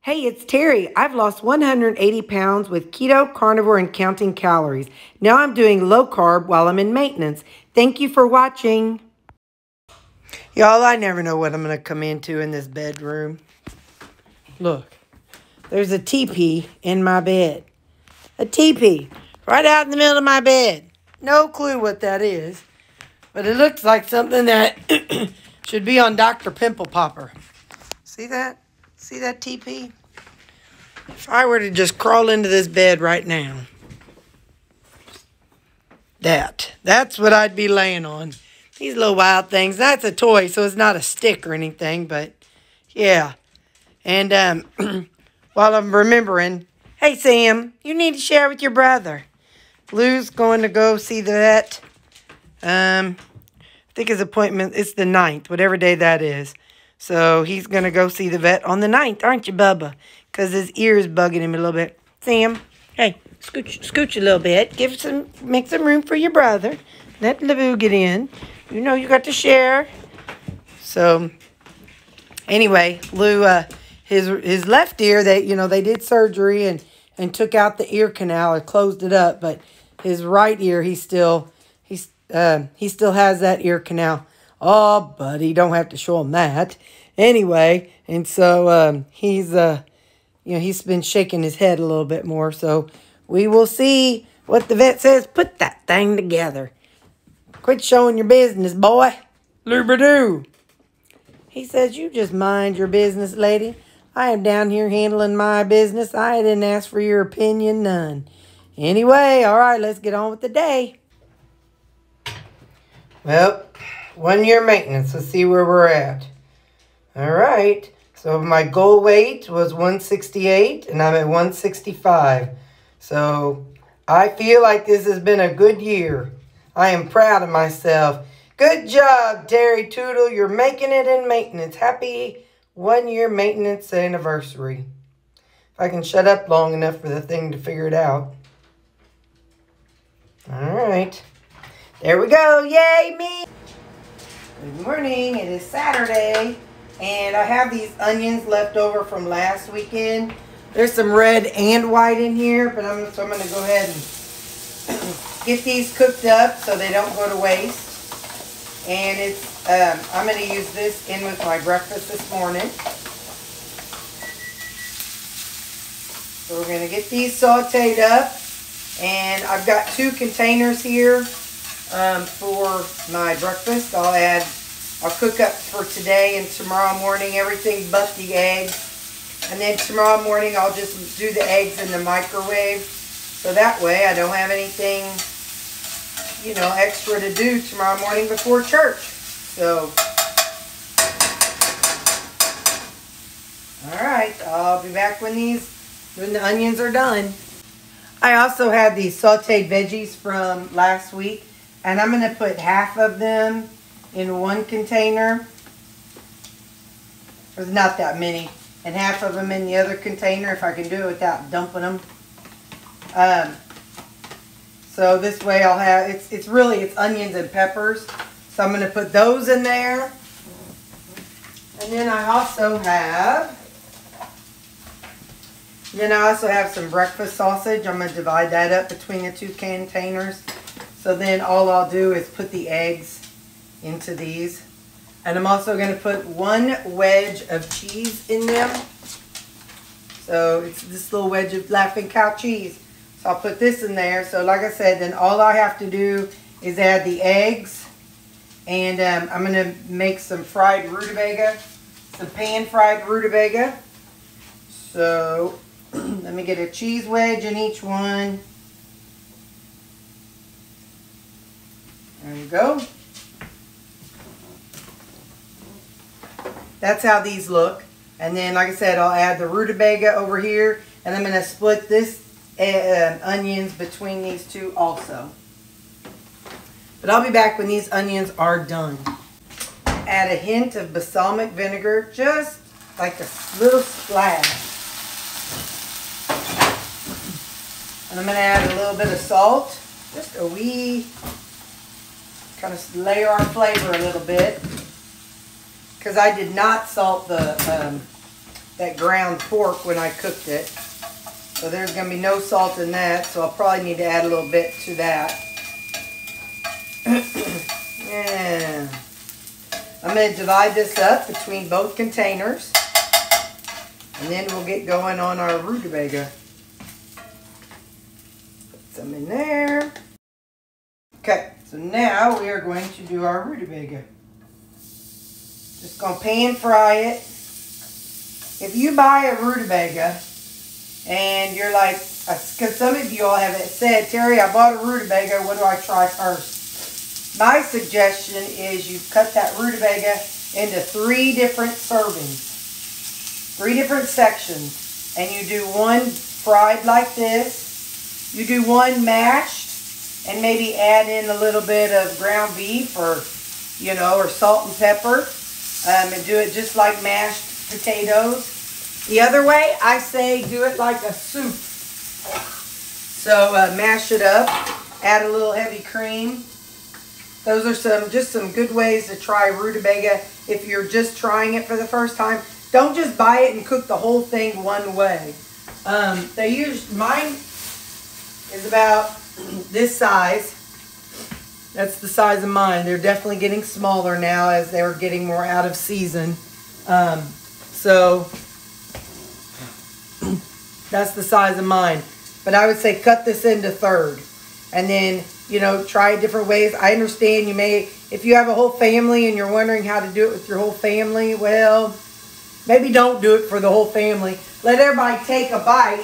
Hey, it's Terry. I've lost 180 pounds with keto, carnivore, and counting calories. Now I'm doing low carb while I'm in maintenance. Thank you for watching. Y'all, I never know what I'm going to come into in this bedroom. Look, there's a teepee in my bed. A teepee right out in the middle of my bed. No clue what that is, but it looks like something that should be on Dr. Pimple Popper. See that? See that teepee? If I were to just crawl into this bed right now, that's what I'd be laying on. These little wild things. That's a toy, so it's not a stick or anything, but yeah. And while I'm remembering, hey, Sam, you need to share with your brother. Lou's going to go see the vet. I think his appointment, it's the 9th, whatever day that is. So he's going to go see the vet on the 9th, aren't you, Bubba? Because his ear is bugging him a little bit. Sam, hey, scooch a little bit. Make some room for your brother. Let LeBoo get in. You know you got to share. So, anyway, Lou, his left ear, they did surgery and took out the ear canal and closed it up. But his right ear, he still has that ear canal. Oh, buddy, don't have to show him that. Anyway, and so he's been shaking his head a little bit more. So we will see what the vet says. Put that thing together. Quit showing your business, boy. Girardeau. He says, you just mind your business, lady. I am down here handling my business. I didn't ask for your opinion, none. Anyway, all right, let's get on with the day. Well, 1 year maintenance. Let's see where we're at. All right. So my goal weight was 168, and I'm at 165. So I feel like this has been a good year. I am proud of myself. Good job, Terry Toodle. You're making it in maintenance. Happy 1 year maintenance anniversary. If I can shut up long enough for the thing to figure it out. All right. There we go. Yay, me. Good morning. It is Saturday. And I have these onions left over from last weekend. There's some red and white in here, but I'm going to go ahead and get these cooked up so they don't go to waste. And it's I'm going to use this in with my breakfast this morning. So we're going to get these sauteed up. And I've got 2 containers here for my breakfast. I'll cook up for today and tomorrow morning everything but the eggs. And then tomorrow morning I'll just do the eggs in the microwave. So that way I don't have anything, extra to do tomorrow morning before church. So, alright, I'll be back when the onions are done. I also have these sauteed veggies from last week. And I'm going to put half of them in one container. There's not that many. And half of them in the other container if I can do it without dumping them. So this way I'll have, it's onions and peppers. So I'm going to put those in there. And then I also have some breakfast sausage. I'm going to divide that up between the 2 containers. So then all I'll do is put the eggs into these. And I'm also going to put 1 wedge of cheese in them. So it's this little wedge of Laughing Cow cheese. So I'll put this in there. So like I said, then all I have to do is add the eggs. And I'm going to make some fried rutabaga. Some pan-fried rutabaga. So let me get a cheese wedge in each one. There you go. That's how these look. And then, like I said, I'll add the rutabaga over here. And I'm going to split this onions between these 2 also. But I'll be back when these onions are done. Add a hint of balsamic vinegar, just like a little splash. And I'm going to add a little bit of salt. Just a wee, kind of layer our flavor a little bit. Because I did not salt the that ground pork when I cooked it. So there's going to be no salt in that, so I'll probably need to add a little bit to that. Yeah. I'm going to divide this up between both containers, and then we'll get going on our rutabaga. Put some in there. Okay, so now we are going to do our rutabaga. Just going to pan fry it. If you buy a rutabaga and you're like, because some of you all have said, Terri, I bought a rutabaga, what do I try first? My suggestion is you cut that rutabaga into 3 different servings, 3 different sections, and you do one fried like this, you do one mashed, and maybe add in a little bit of ground beef or, you know, or salt and pepper, and do it just like mashed potatoes. The other way, I say do it like a soup. So mash it up, add a little heavy cream. Those are just some good ways to try rutabaga if you're just trying it for the first time. Don't just buy it and cook the whole thing one way. Mine is about this size. That's the size of mine. They're definitely getting smaller now as they're getting more out of season. So that's the size of mine. But I would say cut this into 1/3. And then, you know, try different ways. I understand you may, if you have a whole family and you're wondering how to do it with your whole family, well, maybe don't do it for the whole family. Let everybody take a bite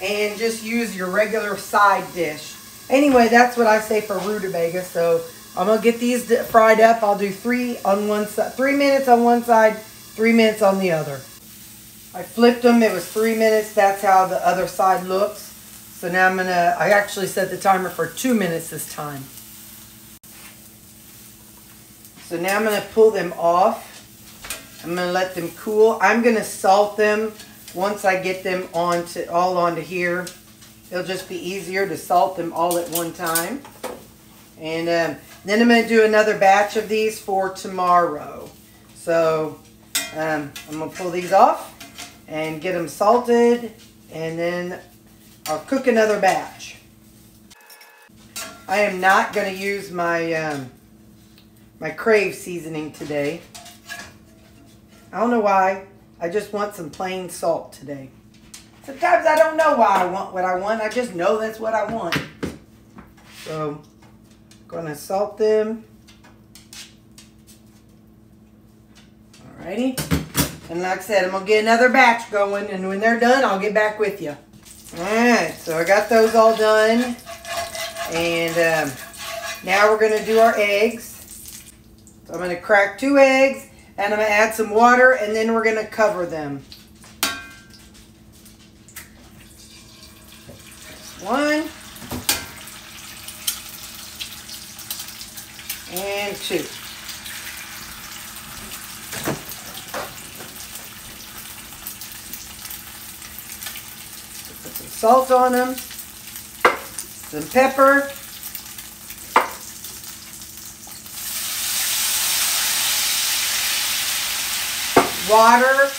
and just use your regular side dish. Anyway, that's what I say for rutabaga. So I'm going to get these fried up. I'll do 3 on one side, 3 minutes on one side, 3 minutes on the other. I flipped them. It was 3 minutes. That's how the other side looks. So now I actually set the timer for 2 minutes this time. So now I'm going to pull them off. I'm going to let them cool. I'm going to salt them once I get them all onto here. It'll just be easier to salt them all at one time. And then I'm going to do another batch of these for tomorrow. So I'm going to pull these off and get them salted, and then I'll cook another batch. I am not going to use my my Crave seasoning today. I don't know why. I just want some plain salt today. Sometimes I don't know why I want what I want. I just know that's what I want. So I'm going to salt them. Alrighty. And like I said, I'm going to get another batch going, and when they're done, I'll get back with you. Alright, so I got those all done, and now we're going to do our eggs. So I'm going to crack 2 eggs, and I'm going to add some water, and then we're going to cover them. 1 and 2. Put some salt on them, some pepper, water,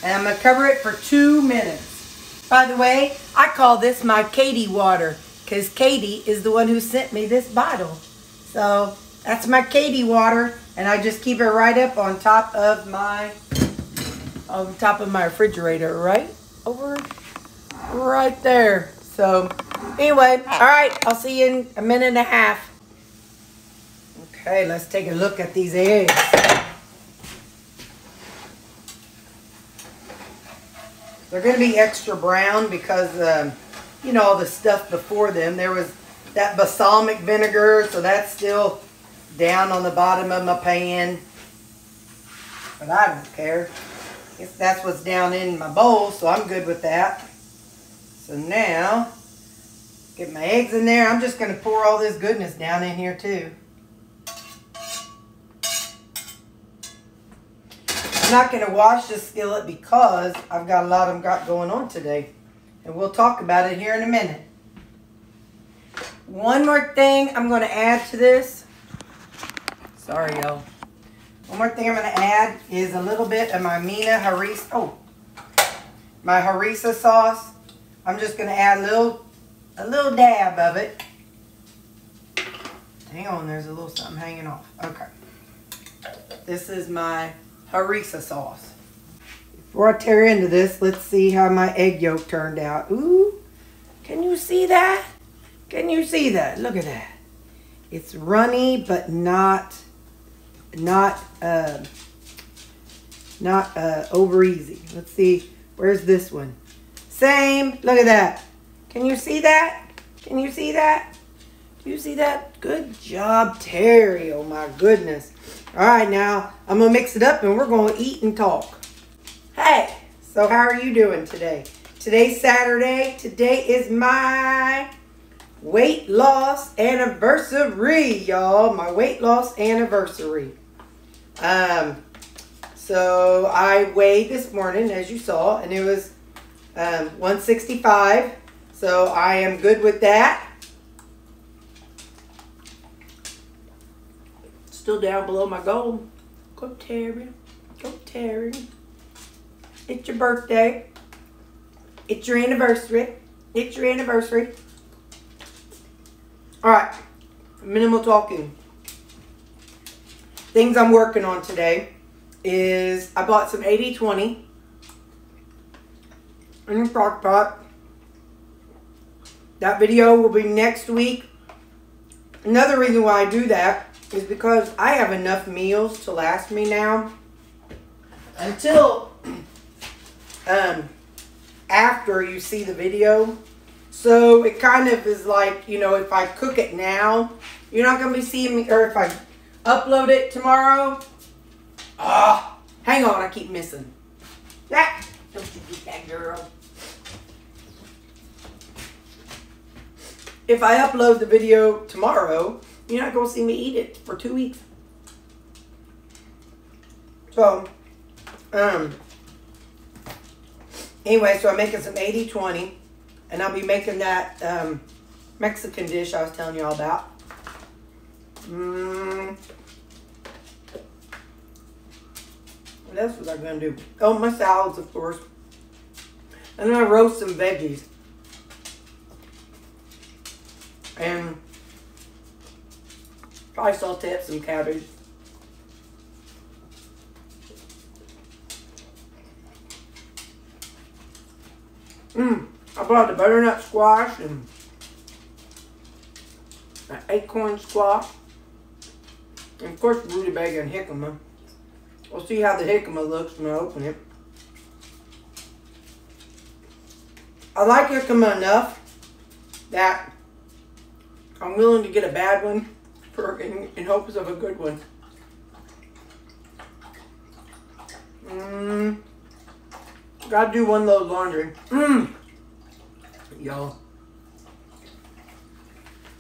and I'm going to cover it for 2 minutes. By the way, I call this my Katie water because Katie is the one who sent me this bottle. So that's my Katie water, and I just keep it right up on top of my refrigerator, right there. So anyway, all right, I'll see you in a minute and a half. Okay, let's take a look at these eggs. They're going to be extra brown because, you know, all the stuff before them. There was that balsamic vinegar, so that's still down on the bottom of my pan. But I don't care. If that's what's down in my bowl, so I'm good with that. So now, get my eggs in there. I'm just going to pour all this goodness down in here too. I'm not going to wash the skillet because I've got a lot of them going on today. And we'll talk about it here in a minute. One more thing I'm going to add to this. Sorry, y'all. One more thing I'm going to add is a little bit of my Mina harissa. Oh, my harissa sauce. I'm just going to add a little dab of it. Hang on, there's a little something hanging off. Okay. This is my harissa sauce. Before I tear into this, let's see how my egg yolk turned out. Ooh, can you see that? Can you see that? Look at that. It's runny, but not over easy. Let's see. Where's this one? Same. Look at that. Can you see that? Can you see that? Do you see that? Good job, Terry. Oh my goodness. All right, now I'm gonna mix it up and we're gonna eat and talk. Hey, so how are you doing today? Today's Saturday. Today is my weight loss anniversary, y'all. My weight loss anniversary. So I weighed this morning, as you saw, and it was 165. So I am good with that. Still down below my goal. Go Terry. Go Terry. It's your birthday. It's your anniversary. It's your anniversary. Alright. Minimal talking. Things I'm working on today is I bought some 80/20 in the crock pot. That video will be next week. Another reason why I do that is because I have enough meals to last me now until after you see the video. So it kind of is like, you know, if I cook it now, you're not going to be seeing me, or if I upload it tomorrow. Hang on, I keep missing. That, don't you get that, girl. If I upload the video tomorrow, you're not going to see me eat it for 2 weeks. So, anyway, so I'm making some 80/20. And I'll be making that Mexican dish I was telling y'all about. What else was I going to do? Oh, my salads, of course. And then I roast some veggies. And probably saute up some cabbage. I bought the butternut squash and an acorn squash. And of course rutabaga and jicama. We'll see how the jicama looks when I open it. I like jicama enough that I'm willing to get a bad one in hopes of a good one. Gotta do one load of laundry. Y'all,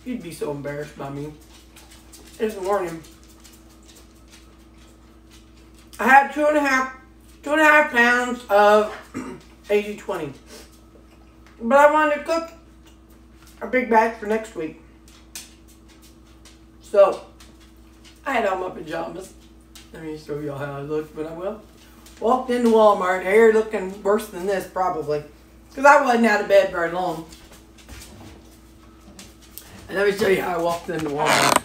you'd be so embarrassed by me. This morning, I had two and a half pounds of 80/20, but I wanted to cook a big batch for next week. So I had on my pajamas. Let me show y'all how I looked, but I will. Walked into Walmart, hair looking worse than this probably. Because I wasn't out of bed very long. And let me show you how I walked into Walmart.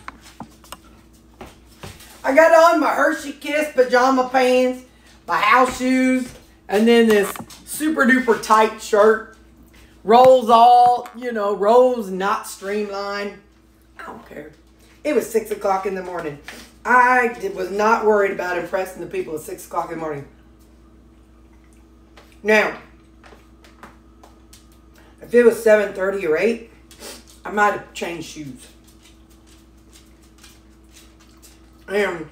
I got on my Hershey Kiss pajama pants, my house shoes, and then this super duper tight shirt. Rolls all, you know, rolls not streamlined. I don't care. It was 6 o'clock in the morning. I was not worried about impressing the people at 6 o'clock in the morning. Now, if it was 7:30 or 8, I might have changed shoes. And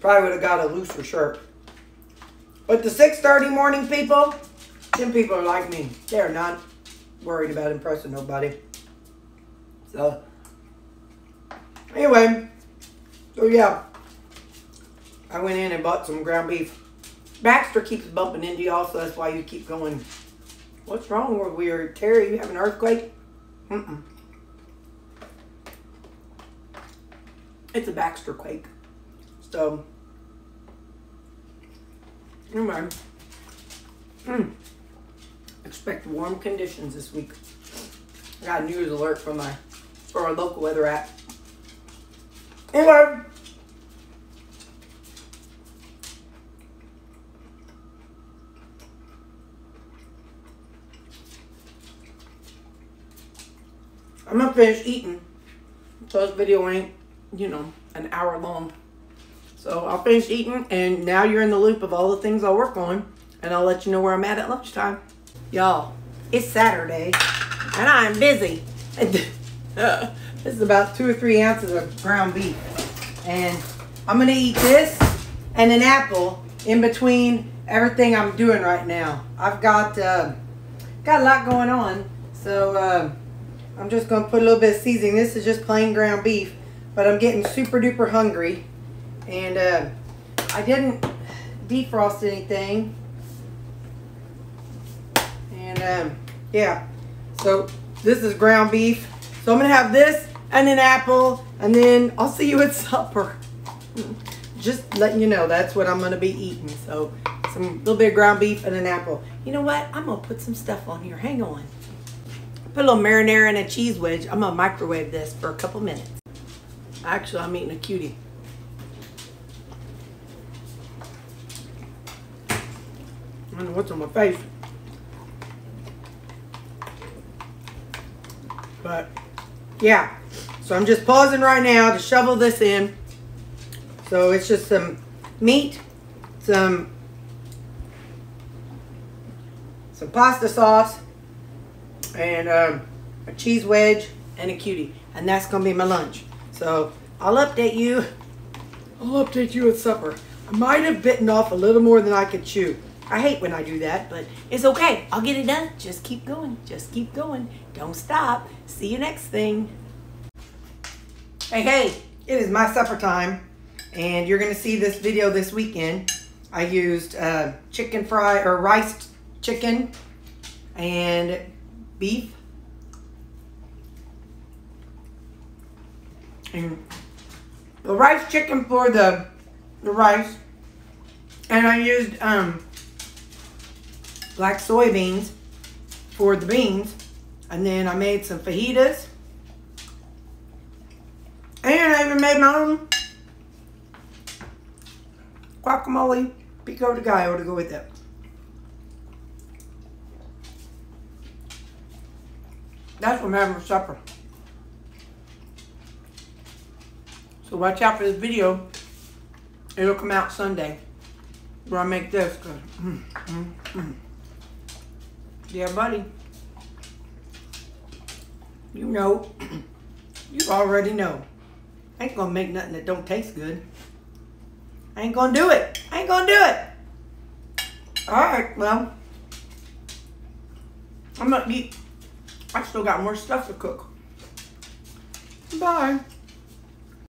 probably would have got a looser shirt. But the 6:30 morning people, them people are like me. They're not worried about impressing nobody. So, anyway, so yeah, I went in and bought some ground beef. Baxter keeps bumping into y'all, so that's why you keep going. What's wrong with you, Terry? You have an earthquake? It's a Baxter quake. So, anyway, expect warm conditions this week. I got a news alert from our local weather app. Anyway, I'm gonna finish eating, so this video ain't, you know, an hour long. So I'll finish eating, and now you're in the loop of all the things I'll work on, and I'll let you know where I'm at lunchtime. Y'all, it's Saturday, and I'm busy. This is about 2 or 3 ounces of ground beef, and I'm gonna eat this and an apple in between everything I'm doing right now. I've got a lot going on, so I'm just gonna put a little bit of seasoning. This is just plain ground beef, but I'm getting super duper hungry, and I didn't defrost anything, and yeah, so this is ground beef. So I'm gonna have this and an apple, and then I'll see you at supper. Just letting you know, that's what I'm gonna be eating. So some little bit of ground beef and an apple. You know what? I'm gonna put some stuff on here. Hang on. Put a little marinara and a cheese wedge. I'm gonna microwave this for a couple minutes. Actually, I'm eating a cutie. I don't know what's on my face, but yeah. So I'm just pausing right now to shovel this in. So it's just some meat, some pasta sauce, and a cheese wedge and a cutie, and that's gonna be my lunch. So I'll update you at supper. I might have bitten off a little more than I could chew. I hate when I do that, but it's okay. I'll get it done. Just keep going. Just keep going. Don't stop. See you next thing. Hey, it is my supper time, and you're gonna see this video this weekend. I used chicken fry or riced chicken and beef, and the rice chicken for the rice, and I used black soybeans for the beans, and then I made some fajitas, and I even made my own guacamole pico de gallo to go with it. That's what I'm having for supper. So watch out for this video. It'll come out Sunday where I make this. Yeah, buddy. You know. You already know. I ain't gonna make nothing that don't taste good. I ain't gonna do it. I ain't gonna do it. Alright, well. I'm gonna eat. I still got more stuff to cook. Bye.